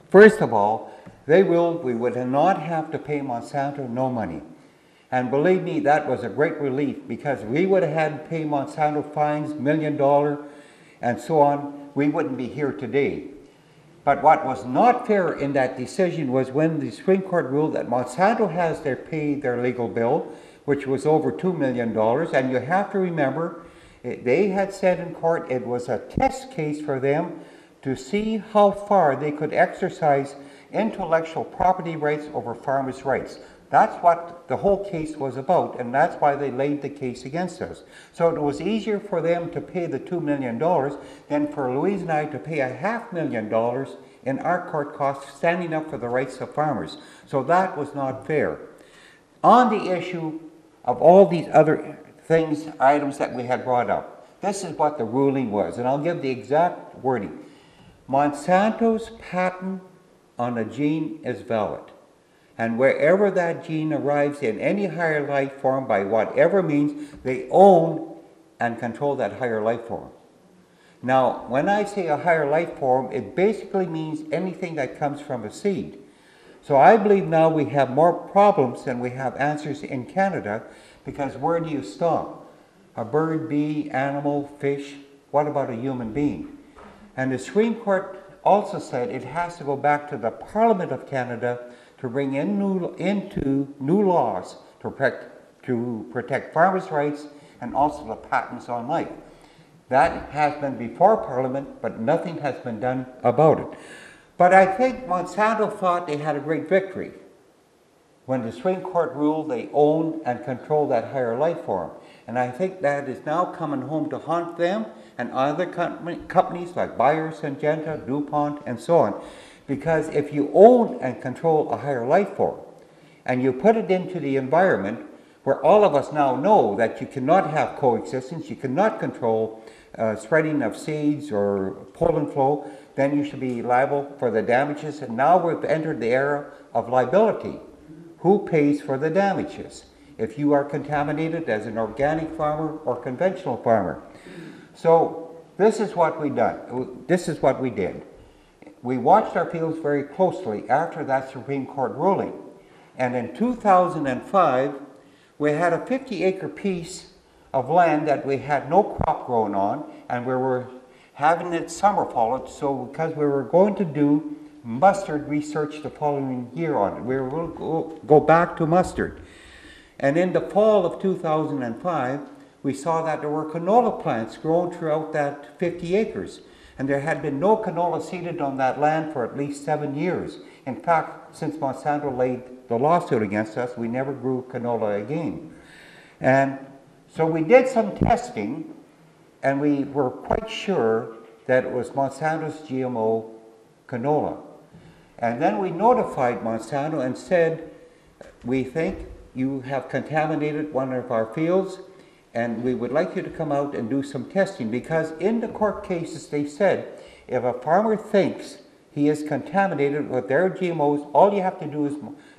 First of all, we would not have to pay Monsanto no money. And believe me, that was a great relief, because we would have had to pay Monsanto fines, $1 million, and so on. We wouldn't be here today. But what was not fair in that decision was when the Supreme Court ruled that Monsanto has to pay their legal bill, which was over $2 million. And you have to remember, they had said in court it was a test case for them to see how far they could exercise intellectual property rights over farmers' rights. That's what the whole case was about, and that's why they laid the case against us. So it was easier for them to pay the $2 million than for Louise and I to pay $500,000 in our court costs standing up for the rights of farmers. So that was not fair. On the issue of all these other items that we had brought up, this is what the ruling was, and I'll give the exact wording. Monsanto's patent on a gene is valid. And wherever that gene arrives in any higher life form, by whatever means, they own and control that higher life form. Now, when I say a higher life form, it basically means anything that comes from a seed. So I believe now we have more problems than we have answers in Canada, because where do you stop? A bird, bee, animal, fish, what about a human being? And the Supreme Court also said it has to go back to the Parliament of Canada to bring in new laws to protect farmers' rights and also the patents on life. That has been before Parliament, but nothing has been done about it. But I think Monsanto thought they had a great victory when the Supreme Court ruled they own and control that higher life form. And I think that is now coming home to haunt them and other companies like Bayer, Syngenta, DuPont, and so on. Because if you own and control a higher life form, and you put it into the environment, where all of us now know that you cannot have coexistence, you cannot control spreading of seeds or pollen flow, then you should be liable for the damages. And now we've entered the era of liability. Who pays for the damages if you are contaminated as an organic farmer or conventional farmer? So this is what we done. This is what we did. We watched our fields very closely after that Supreme Court ruling. And in 2005, we had a 50-acre piece of land that we had no crop grown on, and we were having it summer followed, so because we were going to do mustard research the following year on it. We were going to go back to mustard. And in the fall of 2005, we saw that there were canola plants grown throughout that 50 acres. And there had been no canola seeded on that land for at least 7 years. In fact, since Monsanto laid the lawsuit against us, we never grew canola again. And so we did some testing, and we were quite sure that it was Monsanto's GMO canola. And then we notified Monsanto and said, we think you have contaminated one of our fields, and we would like you to come out and do some testing, because in the court cases they said if a farmer thinks he is contaminated with their GMOs, all you have to do is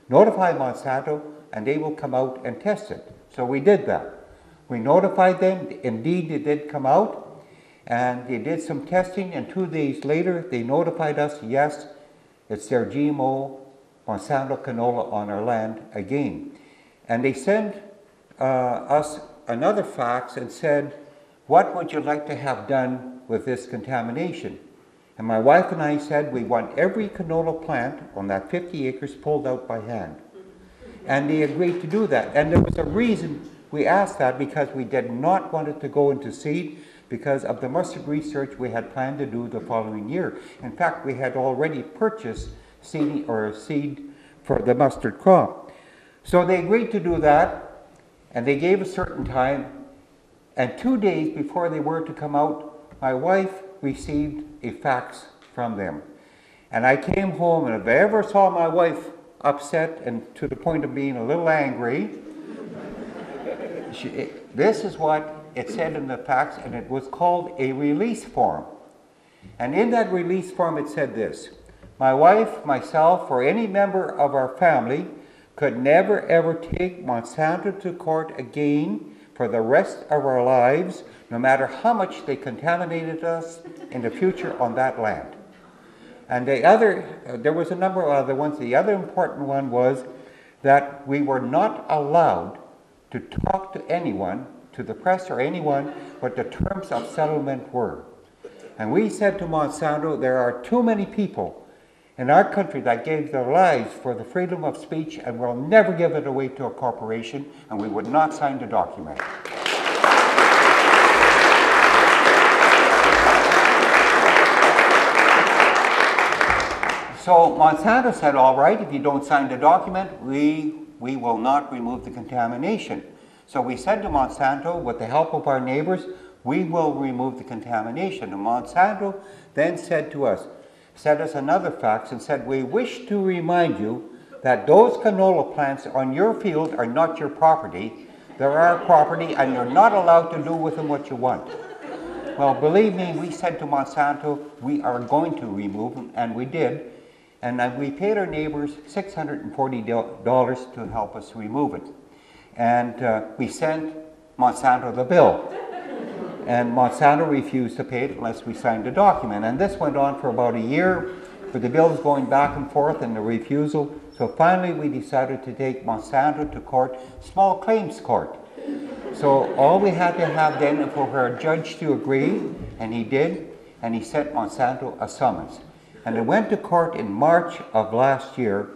notify Monsanto and they will come out and test it. So we did that. We notified them. Indeed, they did come out and they did some testing, and 2 days later they notified us, yes, it's their GMO Monsanto canola on our land again. And they sent us another fax and said, what would you like to have done with this contamination? And my wife and I said, we want every canola plant on that 50 acres pulled out by hand. And they agreed to do that. And there was a reason we asked that, because we did not want it to go into seed because of the mustard research we had planned to do the following year. In fact, we had already purchased seed for the mustard crop. So they agreed to do that. And they gave a certain time, and 2 days before they were to come out, my wife received a fax from them. And I came home, and if I ever saw my wife upset and to the point of being a little angry, this is what it said in the fax, and it was called a release form. And in that release form it said this: my wife, myself, or any member of our family could never ever take Monsanto to court again for the rest of our lives, no matter how much they contaminated us in the future on that land. And the other, there was a number of other ones. The other important one was that we were not allowed to talk to anyone, to the press or anyone, what the terms of settlement were. And we said to Monsanto, there are too many people in our country that gave their lives for the freedom of speech, and we'll never give it away to a corporation, and we would not sign the document. So Monsanto said, all right, if you don't sign the document, we will not remove the contamination. So we said to Monsanto, with the help of our neighbors, we will remove the contamination. And Monsanto then said to us, sent us another fax and said, we wish to remind you that those canola plants on your field are not your property. They're our property, and you're not allowed to do with them what you want. Well, believe me, we said to Monsanto, we are going to remove them, and we did. And we paid our neighbors $640 to help us remove it. And we sent Monsanto the bill. And Monsanto refused to pay it unless we signed the document. And this went on for about a year, with the bills going back and forth and the refusal. So finally we decided to take Monsanto to court, small claims court. So all we had to have then for a judge to agree, and he did, and he sent Monsanto a summons. And it went to court in March of last year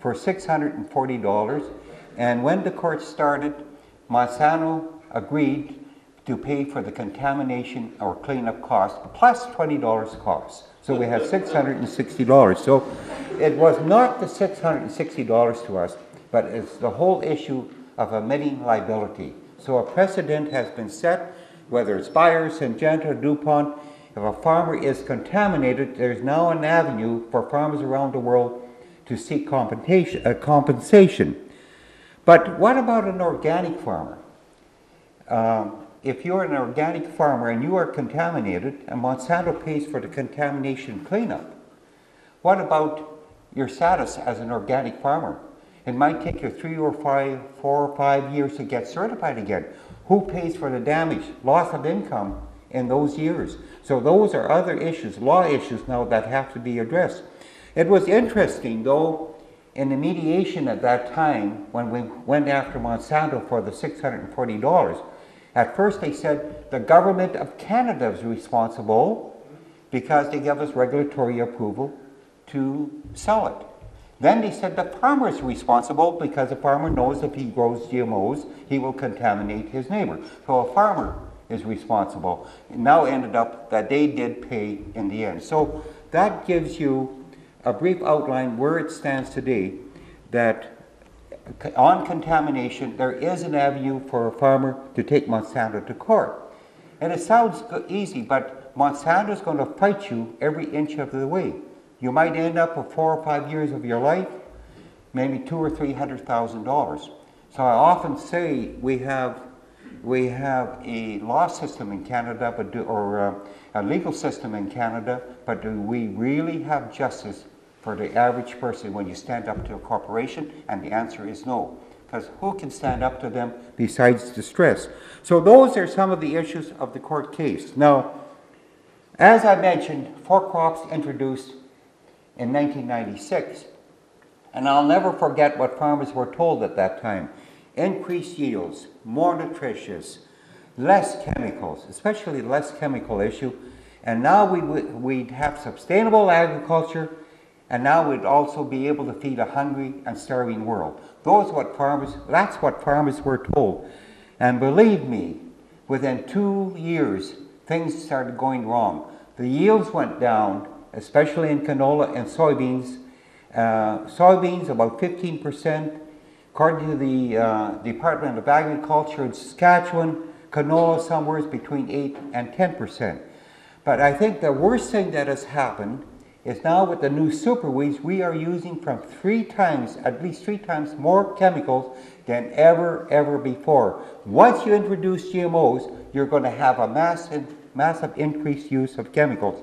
for $640. And when the court started, Monsanto agreed to pay for the contamination or cleanup cost plus $20 costs. So we had $660. So it was not the $660 to us, but it's the whole issue of omitting liability. So a precedent has been set, whether it's Bayer, Syngenta, DuPont. If a farmer is contaminated, there's now an avenue for farmers around the world to seek compensation. But what about an organic farmer? If you're an organic farmer and you are contaminated and Monsanto pays for the contamination cleanup, what about your status as an organic farmer? It might take you 4 or 5 years to get certified again. Who pays for the damage, loss of income in those years? So those are other issues, law issues now that have to be addressed. It was interesting though, in the mediation at that time, when we went after Monsanto for the $640, at first they said the government of Canada is responsible because they gave us regulatory approval to sell it. Then they said the farmer is responsible because the farmer knows if he grows GMOs, he will contaminate his neighbor. So a farmer is responsible. It now ended up that they did pay in the end. So that gives you a brief outline where it stands today, that on contamination, there is an avenue for a farmer to take Monsanto to court. And it sounds easy, but Monsanto is going to fight you every inch of the way. You might end up with 4 or 5 years of your life, maybe $200,000 or $300,000. So I often say we have a law system in Canada, or a legal system in Canada, but do we really have justice for the average person when you stand up to a corporation? And the answer is no, because who can stand up to them besides distress? So those are some of the issues of the court case. Now, as I mentioned, 4 crops introduced in 1996, and I'll never forget what farmers were told at that time. Increased yields, more nutritious, less chemicals, especially less chemical issue, and now we'd have sustainable agriculture, and now we'd also be able to feed a hungry and starving world. That's what farmers were told. And believe me, within 2 years, things started going wrong. The yields went down, especially in canola and soybeans. Soybeans about 15%. According to the Department of Agriculture in Saskatchewan, canola somewhere between 8 and 10%. But I think the worst thing that has happened is now with the new super weeds, we are using from at least three times more chemicals than ever before. Once you introduce GMOs, you're going to have a massive increased use of chemicals.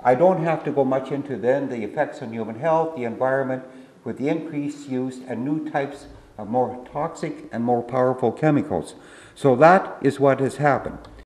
I don't have to go much into then the effects on human health, the environment, with the increased use and new types of more toxic and more powerful chemicals. So that is what has happened.